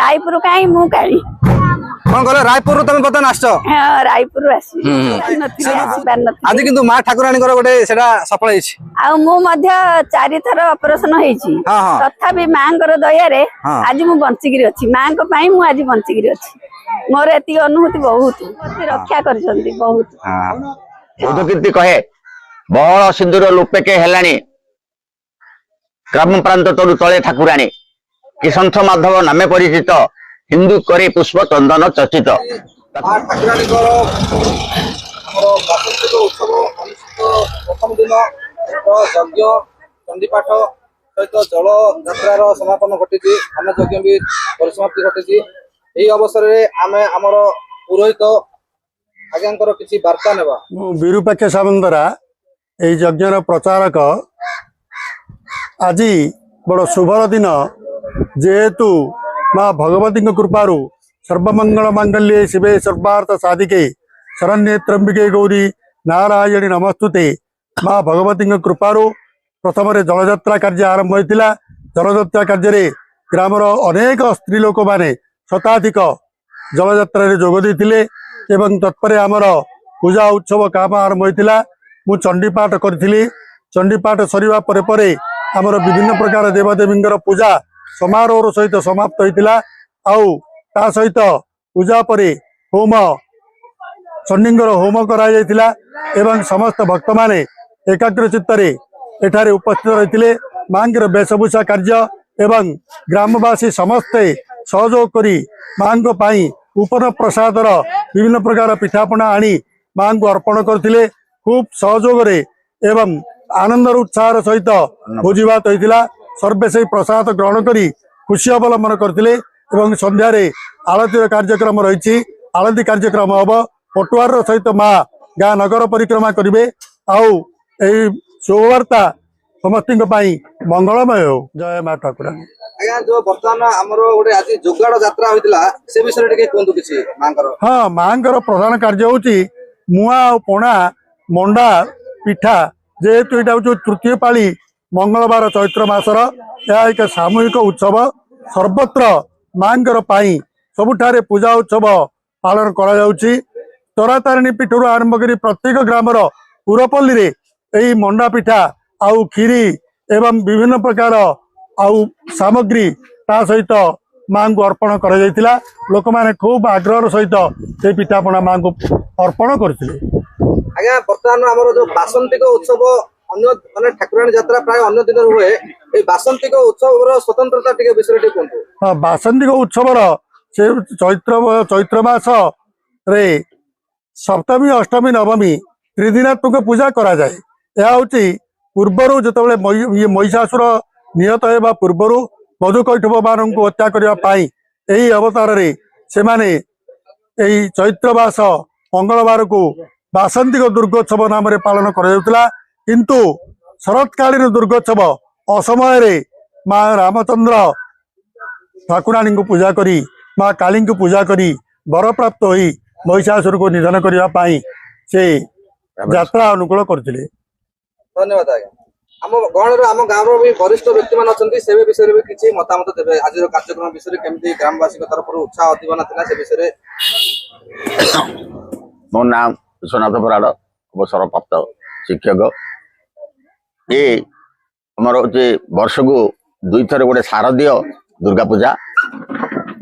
रायपुर कहीं मु काली कौन कहले रायपुर तुम बर्तमान आसछ हाँ रायपुर आसी आज किंतु माँ ठाकुराणी गोटे सेटा सफल होइछि आ मु मध्य 4 थर ऑपरेशन होइछि तथापि मांकर दया रे आज मु बंचिगिरी अछि मांक पई मु आज बंचिगिरी अछि मोर एति अनुभूति बहुत रक्षा करछन्ती बहुत बुध कीर्ति कहे बहल सिंदूर लुपेके हेलाणी ग्राम प्रांत तरु तले ठाकुराणी किसंथ माधव नामे परिचित हिंदू करे पुष्प चंदन चर्चित ठाकुराणी उत्सव प्रथम दिन यज्ञ चंडीपाठ सहित जल यात्रार समापन घटी अन्न यज्ञ भी परिसमाप्ति घटी यही अवसर में आम आमर पुरोहित आज्ञा किसी वार्ता नेबा विरूपाक्ष सामंतरा यज्ञर प्रचारक आज बड़ शुभर दिन जेहेतु माँ भगवती कृपारू सर्वमंगल मांगल्ये शिवे सर्वार्थ साधिके शरण्ये त्र्यंबिके गौरी नारायणी नमस्तुते माँ भगवती कृपारू प्रथम जलयात्रा कार्य आरंभ होता जलयात्रा कार्य ग्रामर अनेक स्त्री लोक माने शताधिक जलयात्रा जोग देते एवं तत्पर आमर पूजा उत्सव काम आरंभ होता मु चंडीपाठ करी चंडीपाठ सरिवा परे आमर विभिन्न प्रकार देवदेवी पूजा समारोह सहित समाप्त होता आ सहित पूजा परे होम चंडींगर होम करा एवं समस्त भक्त माने एकाग्र चित्तरे एठारे उपस्थित रही माँ वेशभूषा कार्य एवं ग्रामवासी समस्ते सहयोग करी माँ उपन प्रसादर विभिन्न प्रकार पिठापना आनी माँ को अर्पण करथिले खूब सहयोग एवं आनंद उत्साह सहित भोजी भात होता सर्वे से प्रसाद ग्रहण करी खुशी अवलंबन करथिले एवं संध्यारे आरती कार्यक्रम रही आरती कार्यक्रम हम पटुआर सहित माँ गाँ नगर परिक्रमा करेंगे आउ शुभवार्ता समस्त मंगलमय हो जय माँ ठाकुराणी आज्ञा जो बर्तमान आमर गोटे आज जोगाड़ यात्रा होता से विषय टिके कहतु किछि मांकर हाँ मांकर प्रधान कार्य होची मुआ पणा मंडा पिठा जेहेतु यहाँ हूँ तृतीय पाली मंगलवार चैत्र मासर यह एक सामूहिक उत्सव सर्वत्र मांकर पाई सबुठारे पूजा उत्सव पालन करा तरातारिणी पीठर आरंभ कर प्रत्येक ग्रामर पुरपल्ली रे यही मंडा पिठा आउ खीरी एवं विभिन्न प्रकार आउ सामग्री ता सहित माँ को अर्पण कर लोक मैंने खूब आग्रह सहित से पिठापना माँ को अर्पण करते। आज्ञा बर्तमान आमर जो बासंतिक उत्सव अन्य माने ठाकुराणी यात्रा प्राय अन्य दिन हुए ए बासंतिक उत्सव स्वतंत्रता टिके विषय टिके कहतु हाँ बासंतिक उत्सव से चैत्र मास रे सप्तमी अष्टमी नवमी त्रिदिनात्मक पूजा करा जाए यह हूँ पूर्वर जो महिषासुर निहत होगा पूर्वर मधुकैठव मान को हत्या करने यही अवतार से माने यही चैत्र मास मंगलवार को बासंतिक दुर्गोत्सव नाम पालन करा किंतु शरतकालीन दुर्गोत्सव असमय माँ रामचंद्र ठाकुराणी को पूजा करी माँ काली को पूजा करी वर प्राप्त होई महिषासुर को निधन करने से यात्रा अनुकूल करते। धन्यवाद आज्ञा आम गहण आम गाँव भी वरिष्ठ व्यक्ति मान अच्छा से विषय भी किसी मतामत देवे आज कार्यक्रम विषय केमती ग्रामवासी तरफ उत्साह अतिबना था से विषय मो नाम विश्वनाथ बराड़ अवसर प्राप्त शिक्षक ये आमर हूँ वर्ष को 2 थर गोटे शारदीय दुर्गा पूजा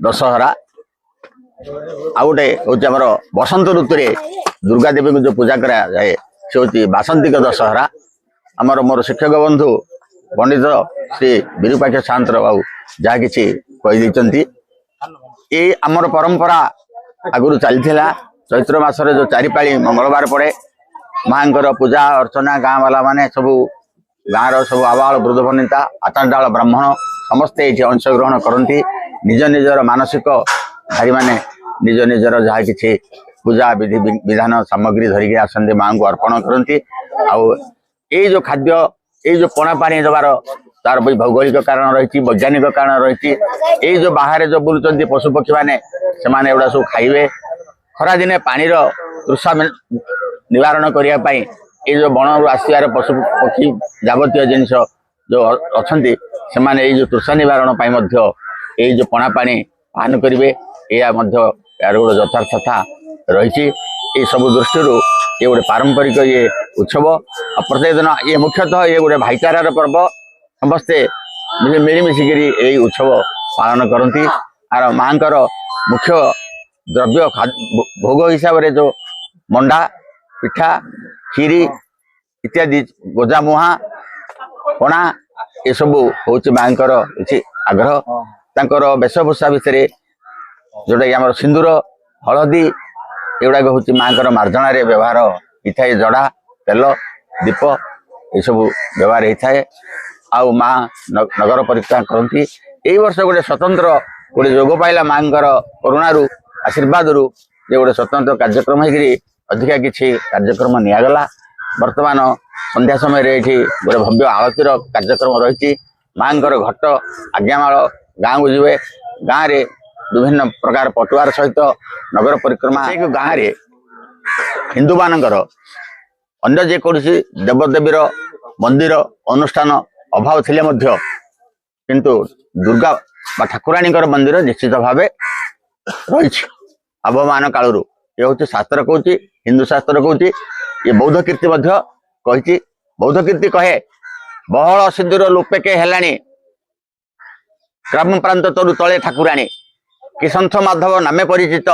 दशहरा आ गोटे हूँ आमर बसंत ऋतु दुर्गा देवी को जो पूजा करा जाए से हूँ बासंतिक दशहरा आमर मोर शिक्षक बंधु पंडित श्री विरूपाक्ष सामंतर बाबू जहाँ कि कही ये आमर परंपरा आगुरी चली चैत्र मासर जो 4 पाली मंगलवार पड़े माँ पूजा अर्चना गाँ वाला माने सबू गाँव सब आबाल वृद्ध वनिता आचार्याल ब्राह्मण समस्ते ये अंशग्रहण करती निज निजर मानसिक भाई माने निज निजर जहाँ कि पूजा विधि विधान सामग्री धरिकी आसती माँ को अर्पण करती आई जो खाद्य ये जो पणा पानी देवार तार भी भौगोलिक कारण रही वैज्ञानिक कारण रही जो बाहर जो बुलूँ पशु पक्षी मैंने से एगुड़ा सब खाइबे खरा दिने पानी तृषा निवारण करने ये जो बण रु आसार पशु पक्षी जावतीय जिनस जो अच्छा से जो तृषा निवारण ये जो पणा पानी ପାଳନ କରିବେ। ଏହା ମଧ୍ୟ ଏହାର ଗୋଟେ ଯଥାର୍ଥତା ରହିଛି। ଏ ସବୁ ଦୃଷ୍ଟିରୁ ये गोटे पारंपरिक ये उत्सव प्रत्येक दिन ये मुख्यतः ये गोटे भाईचारार पर्व समस्ते मिलिमिशिकी यही उत्सव पालन करती। आर माँ मुख्य द्रव्य भोग हिसाब से जो मंडा पिठा खीरी इत्यादि गोजामुहा पणा ये सब हूँ माँ किसी आग्रह तांकर वेशभूषा भितर जोटा कि आम सिंदूर हलदी एगुड़ाक हूँ माँ मार्जन व्यवहार होता है। जड़ा तेल दीप ये सब व्यवहार होता है। आउ माँ नगर परिक्रमा करती। यही वर्ष गोटे स्वतंत्र गोटे जोग पाइला माँ करुणार आशीर्वाद रु गोटे स्वतंत्र कार्यक्रम अधिका किसी कार्यक्रम निगला। वर्तमान संध्या समय ये गोटे भव्य आरतीर कार्यक्रम रही। माँ घट आज्ञामाल गाँव को जीवे गाँव में विभिन्न प्रकार पटुआर सहित नगर परिक्रमा गाँव में हिंदू मानकर अन्य जेकोसी देवदेवीर मंदिर अनुष्ठान अभाव थिले मध्य किंतु दुर्गा बा ठाकुराणी मंदिर निश्चित भाव रही। आबमान कालू ये हूँ शास्त्र कहूँ हिंदू शास्त्र कहूँ ये बौद्ध कीर्ति कही। बौद्ध कीर्ति कहे बहल सिंदूर लोपेके हेलाणी ग्राम प्रांत तरु तले ठाकुराणी किसंथ माधव नामे परिचित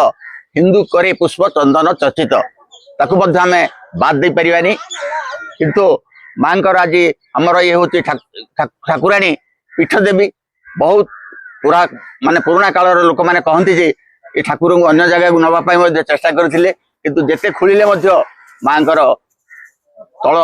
हिंदू करे पुष्प चंदन चर्चित ताकू आमे बाद दे परिवानी। किंतु माँ आज आमर ये हूँ ठाकुराणी पीठ देवी बहुत पूरा माने पुराना कालर लोक मैंने कहती जे ये ठाकुर को अन्य जगह को नापी चेष्टा करते किंतु जेते खुलिले माँ तल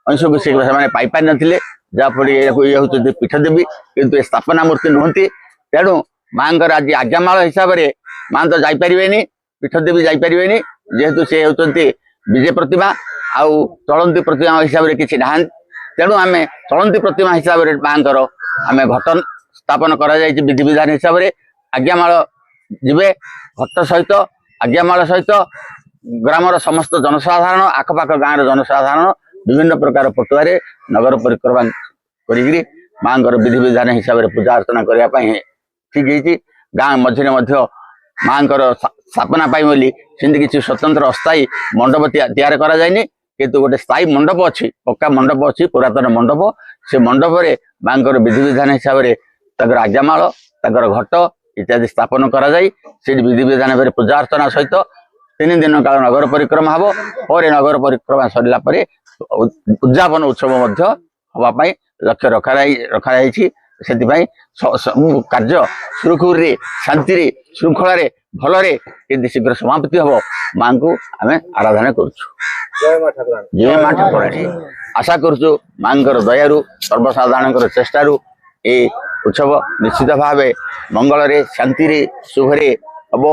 अंश को से पाई पारि नथिले जहाँफल ये हूँ पीठ देवी किंतु स्थापना मूर्ति नुहति। तेणु माँ आज आज्ञामाल हिसाब से माँ तो जापरेनि पीठ देवी जापरेनि जेहेतु सी होती विजय प्रतिमा आउ चलती प्रतिमा हिसाब से किसी ना। तेणु आम चलती प्रतिमा हिसाब से माँ आम घट स्थापन कर विधि विधान हिसाब से आज्ञामाल जीवे घट सहित आज्ञामाल सहित ग्रामर समस्त जनसाधारण आखपाख गाँव जनसाधारण विभिन्न प्रकार पटुआरे नगर परिक्रमा करी माँ विधि विधान हिसाब से पूजा अर्चना करने ठीक है। गाँ मझे माँ स्थापना पाई बोली सेमती किसी स्वतंत्र अस्थायी मंडप तैयार करा जायनि किंतु गोटे स्थायी मंडप अच्छी पक्का मंडप अच्छी पुरातन मंडप से मंडप रे माँ विधि विधान हिसाब से आज्ञामाल घट इत्यादि स्थापन करा जाई से विधि विधान भाव पूजा अर्चना सहित 3 दिन काल नगर परिक्रमा हम और नगर परिक्रमा सरला उद्यापन उत्सव हाँपाई लक्ष्य रखा से कार्य सुरखुर शांति श्रृंखला भलरे शीघ्र समाप्ति हम माँ को आम आराधना करुँ। जय माँ ठाकुराणी आशा करुँ माँ दयारू सर्वसाधारण चेष्टारू ये उत्सव निश्चित भाव मंगल शांति शुभरे हम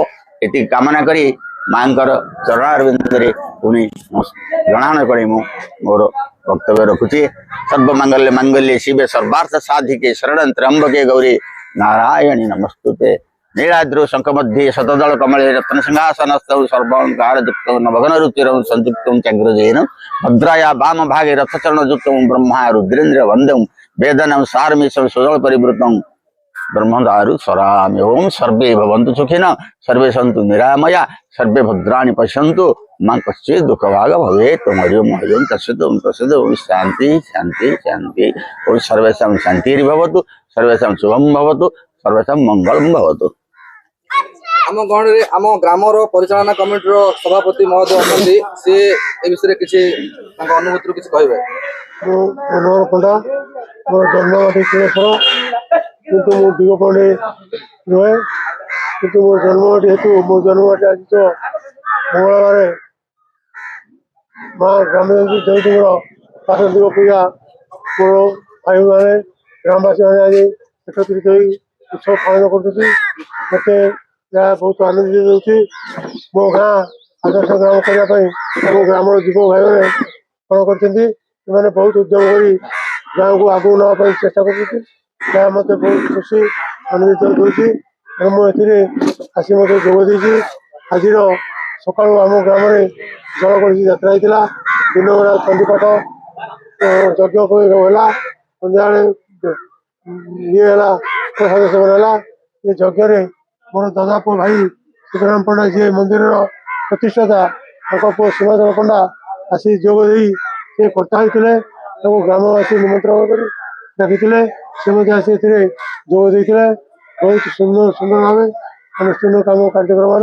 ये कामना करी माँ चरणारविंद पुणी जनाण कर मोर वक्तव्य रखुचे। सर्वमंगल्य मंगल्य शिवे सर्वार्थ साधिके शरण त्र्यंबके गौरी नारायणी नमस्तुते। नीलाद्रु शंखमध्ये शतदल कमले रत्न सिंहासनस्थौ सर्वालंकार युक्तौ नभगन रुचिरं संयुक्तं चक्रजेन भद्राया वाम भागे रथचरण युक्तं ब्रह्मा रुद्रेन्द्र वंदं वेदनं सारमीशं सुदल परिवृतं ब्रह्मदारु सरामि। ओम सर्वे भवन्तु सुखिनः सर्वे सन्तु निरामया सर्वे भद्राणि पश्यन्तु मां कश्चित् दुःखभाग् भवेत्। हरिओम हरिओम तत्सत् तत्सत्। ओम शांति शांति शांति। ओम सर्वेषां शान्तिर्भवतु सर्वेषां शुभं भवतु सर्वेषां मंगलं भवतु। आम गण रे आम ग्रामर परिचालना कमिटी रो सभापति महोदय अछंती से ए विषय किसी अनुभूति किसी कहबे। मनोहर पंडा मोर जन्म सिंहेश्वर किंतु मो दिगपड़े रुहे किंतु मो जन्म हेतु मो जन्म आज तो मंगलवार माँ ग्रामदेवी जयदेवर प्राकृतिक पूजा मोर भाई मैंने ग्रामवासी मैंने आज एकत्रित हो उत्सव पालन करते बहुत आनंदित होती। मो गाँ आदर्श ग्राम करने मो ग्राम युवक भाई मैंने कौन करते बहुत उद्यम कर गाँव को आगू नापी चेष्टा कर मत बहुत खुशी आनंदित होती। मुझे आसी मत जोग आज सका आम ग्राम जल गणेश यात्रा होता दिन बेला चंडीपाठ यज्ञ है संध्या ये प्रसाद सेवन है। ये यज्ञ मोर दादा पुओ भाई सीताराम पंडा जी मंदिर प्रतिष्ठाता पुओ सीमाचल पंडा आसी जोग से कर्ता होते ग्रामवासी निमंत्रण कर डाकी आसी जोग देते बहुत सुंदर सुंदर भाव अनुष्ठान काम कार्यक्रम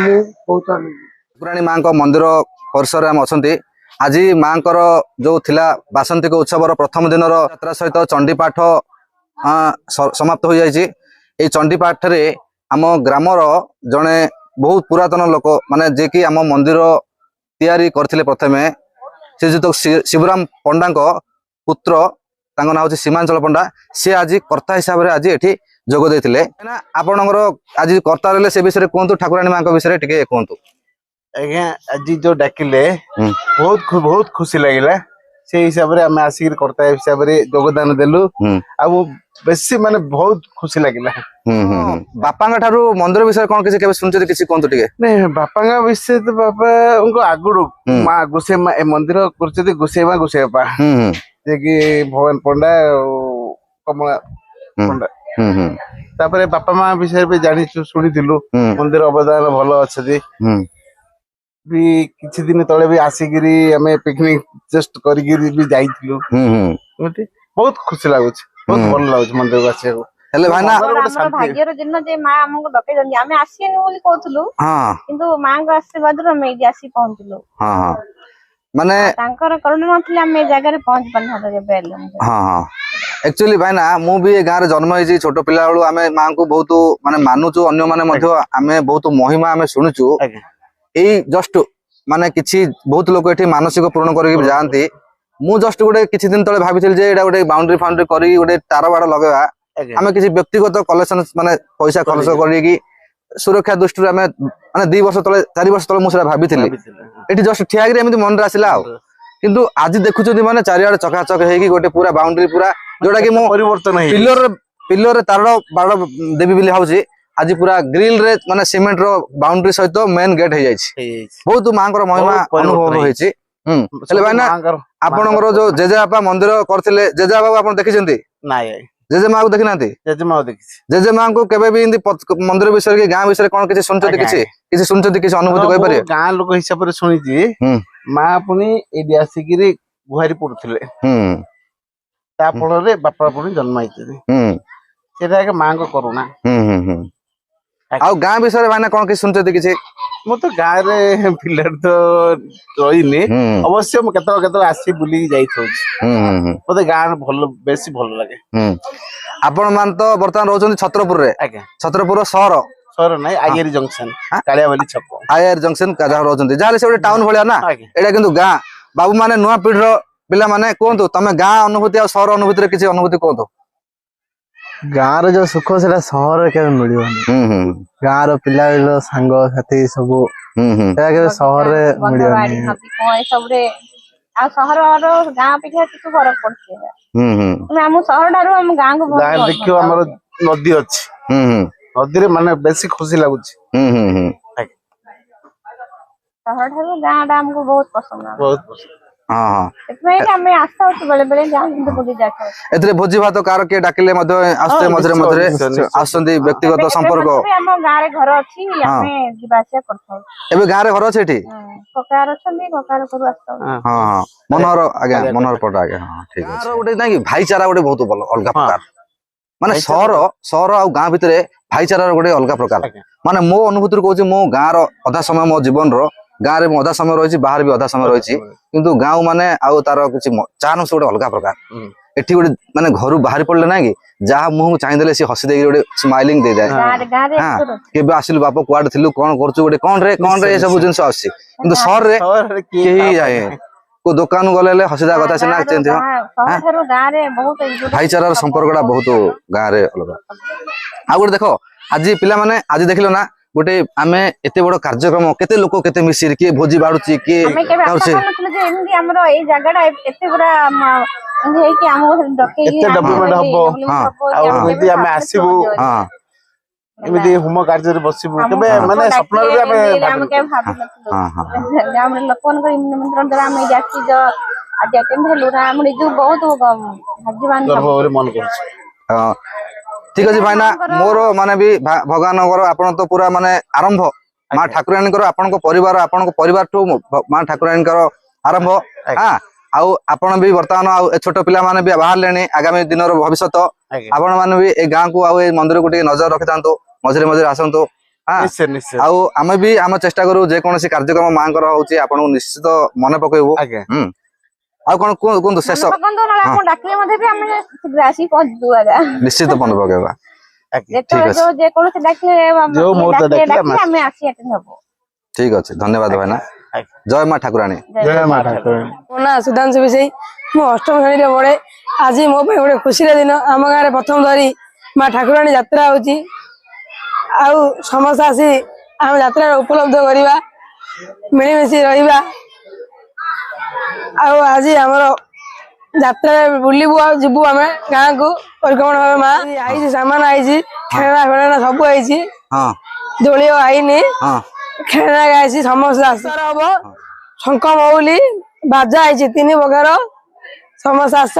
है बहुत आनंद। ठाकुराणी माँ मंदिर परिसर आम अच्छा आज माँ जो थिला बासंतिक उत्सव प्रथम दिन यात्रा सहित चंडीपाठ समाप्त हो जाए। ये चंडीपाठ रे आम ग्रामर जड़े बहुत पुरातन लोक माने जे कि आम मंदिर तैयारी करथिले प्रथमे श्रीजुत शिवराम पंडा पुत्र तांको नाम सीमांचल पंडा सी आज कर्ता हिसाब से आज ये जोग देते आपणकर आज कर्ता रहे से विषय कहतु ठाकुराणी माँ विषय टे कहतु। आज्ञा आज जो डाकिले बहुत खुशी लगे से हिसाब से आम आसिक कर्ता हिसाब से योगदान देलु बेसी माने बहुत खुशी लगे। बापा ठारू मंदिर विषय कौन किसी शुणुचे किसी कहतु टे नहीं बापा विषय तो बापा उनको आगुड़ माँ गुसे मंदिर कर गुसे माँ गुसे बापा जे कि भगवान पंडा कमला पंडा तापर बापा माँ विषय भी जानी शुणी मंदिर अवदान भल अच्छे भी किछि दिन तले भी आसिकिरी हमें पिकनिक जस्ट करी भी जाइथिलु बहुत खुशी लागुछ बहुत भल लागुछ मंदिर को आसिया को हेले भाईना हमर भाग्यर दिन जे मां हमको डके जंदी हमें आसीनु बोली कहथुलु हां किंतु मां को आशीर्वाद रो मे आसी पहुंचलु। हां हां माने तांकर करुणा नथिले हमें जगह रे पहुंच पन्ना रे बेल। हां हां एक्चुअली भाईना मु भी ए गां रे जन्म होई छोट पिला बेलु हमें मां को बहुत माने मानुचु अन्य माने मध्य हमें बहुत महिमा हमें सुनुचु एई जस्ट माने किछि बहुत लोक एठी मानसिक पूर्ण करके जानती मु जस्ट गोटे किछि दिन तले भाबिथिल जे एडा गोटे बाउंड्री फाउंड्री करी गोटे तार बाड़ लगेबा हमें किछि व्यक्तिगत कलेक्शन माने पैसा खर्च करी सुरक्षा दृष्टि आम माने 2 वर्ष तले 4 वर्ष तले मुझे भाबिथिल एठी जस्ट ठिया गिरी एमति मन रे आसिला किंतु आज देखुछथि माने चारियाडे चकाचक हेकी गोटे पूरा बाउंड्री पूरा जोटा कि मो परिवर्तन है पिलर रे तार बाड़ देवी बिली हाउची आज पूरा ग्रिल रे माने सीमेंट रो बाउंड्री सहित मेन गेट हो जाइछि बहुत मांकर महिमा अनुभव होइछि। हेले भाईना आपनकर जो जेजेबापा मंदिर करथिले जेजेबापा आपन देखिछन्ती नाय जेजेमा को देखि नांती जेजेमा देखि जेजेमा को केबे भी इंदी मंदिर विषय के गां विषय कोन किछि सुनछथि किछि सुनछथि किछि अनुभूति कहि परियो गां लोक हिसाब रे सुनिछि मां पुनी एडी आसिकिरी गुहारी पडुथिले ता फल रे बापा पुनी जन्माइथिले सेटा के मां को करुणा आउ गां विषय भाईना कोन किछि सुनछथि किछि मु तो गां रे फिलर तो रहिनी अवश्य मु केतो आसी बुली जाई थौछि मते गां भल बेसी भल लागे। आपण मान तो वर्तमान रहउछन छत्रपुर रे छत्रपुर शहर नहीं आईआर जंक्शन कालियावाली छक आईआर जंक्शन का रहउछन जाले से टाउन भलिया ना एडा किंतु गां बाबू माने नुवा पीढ़ी रो पिला माने कोंतु तमे गां अनुभूति आ शहर अनुभूति रे किछि अनुभूति कोंतु गाँव जो सुख से सहर के मिल गाँव पिला सांग साथी सब सहर सहर गाँ अपेक्षा किछु फरक पड़छि हम सहर ठारू हम गाँ को गाँ देखियो हमर नदी अछि नदी रे माने बेसी खुशी लागुछि सहर ठारू गाँ टा हमको बहुत पसंद है बहुत पसंद। हां एतमे हमें आस्था होत बेले बेले गाँ किंतु बुली जाय एतरे भोजी भात कार के डाकिले मधे आस्ते मझरे मझरे आसंदी व्यक्तिगत संपर्क हम गाँ रे घर अछि हमें दिवासिया करथौ एबे गाँ रे घर अछि एठी ककार छथि ककार करू आस्था हां मनोहर आगे मनोहर पट आगे हां ठीक अछि गाँ रो गोटे नै भाईचारा गोटे बहुत अलग प्रकार माने शहर आ गाँ भितरे भाईचारा गोटे अलग प्रकार माने मो अनुभूति कहूची मो गाँ रो अधा समय मो जीवन रो गाँ रे अधा समय रही बाहर भी अधा समय रही किंतु गाँव माने आउ तार किसी चाहन से गोटे अलग प्रकार एठी गोटे माने घर बाहर पड़ले ना कि जहाँ मुह चाहिए सी हसी दे गोटे स्माइलिंग दे जाए केबे आसिलु बाप कुआडे थिलु कोन करचु गोटे कोन रे सब जिंस आसी किंतु शहर रे केही जाए को दुकान गले हसीदा कथा सिना चेंज भाईचारार संपर्कटा बहुत गाँ रे अलग आ गोटे देखो आज पिला माने आज देखिलो ना गोटे आमे एते बड़ कार्यक्रम केते लोक केते मिसिर के भोजी बाडुची के करछे एमदी हमरो ए जगहटा एते बड़ा हे कि हम डके एते डेवलपमेंट हबो आ एमदी आमे आसीबू हां एमदी होम कार्य रे बसिबू केबे माने सपना रे आमे के भाबी हां हां हम लोकन को निमंत्रण द्वारा हम जाकी जो आज अटेंड हेलु ना हम जो बहुत भाग्यवान गर्व रे मन करछ। हां ठीक अच्छे भाईना मोर माने भी भगवान आपण तो पूरा माने आरंभ माँ ठाकुराणी आपण परिवार ठू माँ ठाकुराणी आरंभ हाँ आउ आपण भी बर्तमान छोट पिला माने भी बाहर लेनी आगामी दिन भविष्य आपण माने भी ए गाँ को मंदिर को नजर रखि था मझे मझे आसतु हाँ आउ आमे भी आम चेष्टा करूँ जेकोसी कार्यक्रम माँ आपन निश्चित मन पकेबू आउ कौन कहतु शेष निश्चित मन पकेबा ठीक अच्छे धन्यवाद भाईना जय माँ ठाकुराणी जय माँ ठाकुराणी मो ना सुधांशु विषय मु अष्टम श्रेणी पढ़े आज मो गोटे खुशी दिन आम गाँव प्रथम धरी माँ ठाकुराणी यात्रा होची आउ समस्त आसी आम यात्रा उपलब्ध करवा मिलमिशी रहिबा आउ आज आमर यात्रा बुलबू जीवु आम गाँव को परिक्रमण माँ आई सामान आई खेलना फेलना सब आई दोली आईनी खेलना गाई समस्त आसर हम शंख मौली बाजा आई 3 प्रकार समस्त आस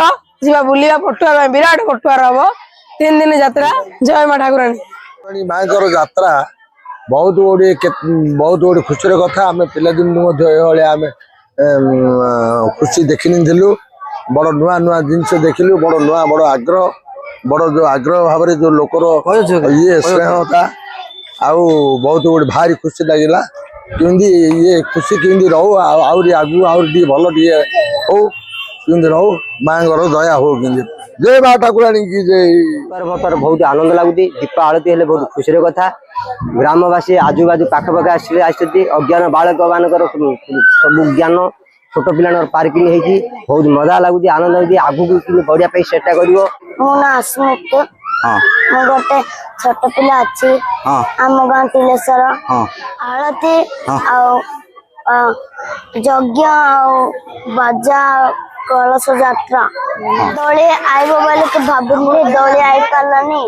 जा बुलिया पटुआर विराट पटुआर हम 3 दिन यात्रा जय माँ ठाकुराणी माँ यात्रा बहुत गोटे खुशी कथा आम पिलादिन खुशी देखनी बड़ नुआ नुआ जिनस देखिलु बड़ नुआ बड़ आग्रह बड़ जो आग्रह भाव जो लोकर ये स्नेहता आउ बहुत गोटे भारी खुशी लगे कि ये खुशी कि रो आगू आगे भल हो कि रो माँ दया हो कि जय माँ ठाकुराणी की जय बहुत आनंद लगुच दीप आलती है बहुत खुशी कथा ग्रामवासी आजुबाजू पाखपाख आसती अज्ञान बालक मान सब ज्ञान छोट पिला पार्किंग होती बहुत मजा लगुच आनंद लगुच आगू बढ़िया चेष्टा कर गोटे छोट पिला अच्छी आम गाँव तिलेश्वर आलती यज्ञ बाजा कलश यात्रा दोली आईब बोले तो भाभी दोली आई पारानी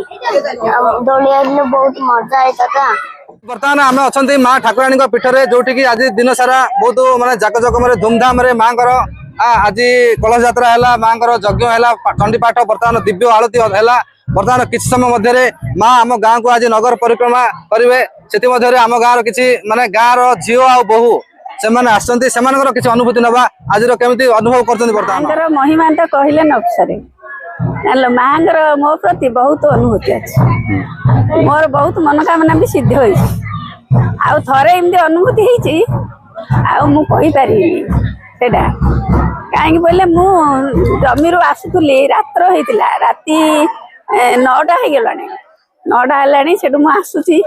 दोली आई बहुत मजा आई बर्तमान आम अच्छा माँ ठाकुराणी पीठरे जो आज दिन सारा बहुत माने जाकजकम धूमधाम माँ आज कलश यात्रा है माँ यज्ञ है चंडीपाठ बर्तमान दिव्य आलती है बर्तमान किसी समय मध्य माँ आम गाँव को आज नगर परिक्रमा करेंगे से आम गाँव किसी माने गाँव झील आ बहु से किसी अनुभूति नवा आज केमी अनुभव कर महिमा तो कहले न सरे माँ मो प्रति बहुत अनुभूति अच्छी मोर बहुत मनोकामना भी सिद्ध हो थे एमती अनुभूति होपारि कहीं बोले मु जमी आसुली रात्र होता राति 9टा हो गला 9टा है आसूसी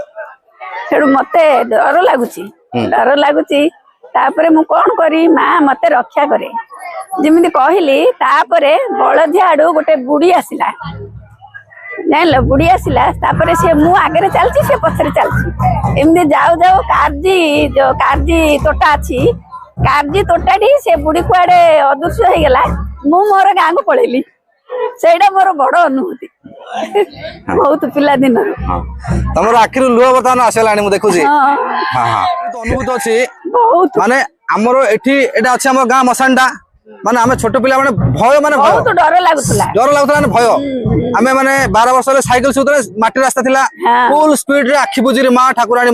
मत डर लगुच तापरे मु कौन करी माँ मत रक्षा करे जमी कहली तापरे बलधिया आड़ू गोटे बुढ़ी आसला जान बुढ़ी आसला तापरे से मु आगे चलती से पछरे चलती एमती जाऊ जाऊ कार्जी तोटा अच्छी कार्जी तोटाटी से बुढ़ी कुआडे अदृश्य हो गला मु मोर गाँ को पलैली सेटा मोर बड़ अनुभूति बहुत पिला दिन तुम आखिर लुह बर्तमान आसला देखुँ अनुभूत अच्छी बहुत माने आमर एठी एटा अछि हमर गां मसानडा माने आमे छोट पिला माने भय माने बहुत डर लागुतला भय आमे माने 12 वर्ष रे साइकिल सुतरे माटी रास्ता थिला फुल स्पीड रे आखि बुझिरे माँ ठाकुराणी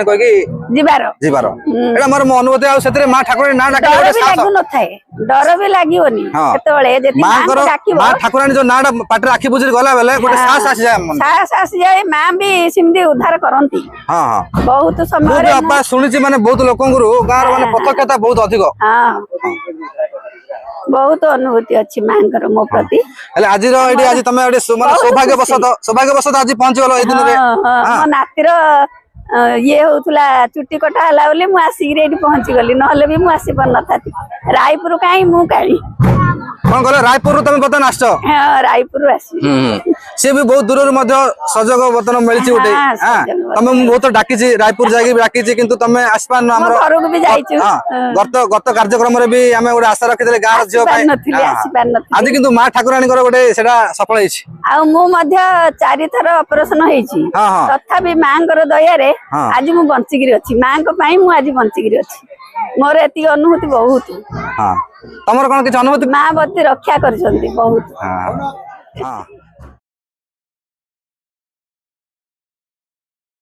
कहि कि जिबार एटा मोर अनुभूति आ सेतरे माँ ठाकुराणी ना डाके डर भी लागु न थाए डर भी लागियोनी सेतबेले जेति माँ डाकिबो माँ ठाकुराणी जो नाडा पाटरे आखि बुझिरे गला बेले गोटे साहस आसी जाय मन साहस आसी जाय माँ भी सिमदी उद्धार करंती हां बहुत समय रे बापा सुनिछि माने बहुत लोकंगुरु गार माने प्रत्यक्षता बहुत अधिक हां बहुत अनुभूति अच्छी माँ मो प्रति आज आज तुम सौभाग्यवश आज पहुंच गल ए दिन रे मो नातीर ये होतला चुट्टी कटा हला बोले मु आसी रे पहुंची गली नहले भी मु आसी पर नथा रायपुर काई मु काली कौन कहले रायपुर तुम बतन आछो हां रायपुर आसी से भी बहुत दूर मध्य सजग बतन मिलछि उठे हां तुम बहुत डाकी छी रायपुर जागी डाकी छी किंतु तुम आसपान न हमर घर को भी जाई छी गत कार्यक्रम रे भी हमें गोटे आशा रखिले गार जियो पाई आज किंतु माँ ठाकुराणी गोटे सेटा सफल होइछि आ मु मध्य 4 थर ऑपरेशन होइछि तथापि माँ दया रे आज मु बंची गिरी अछि माँ को पई मु आज बंची गिरी अछि मोर एती अनुभूति बहुत हां तमर कोन किछ अनुभूति माँ बती रक्षा करछंती बहुत हां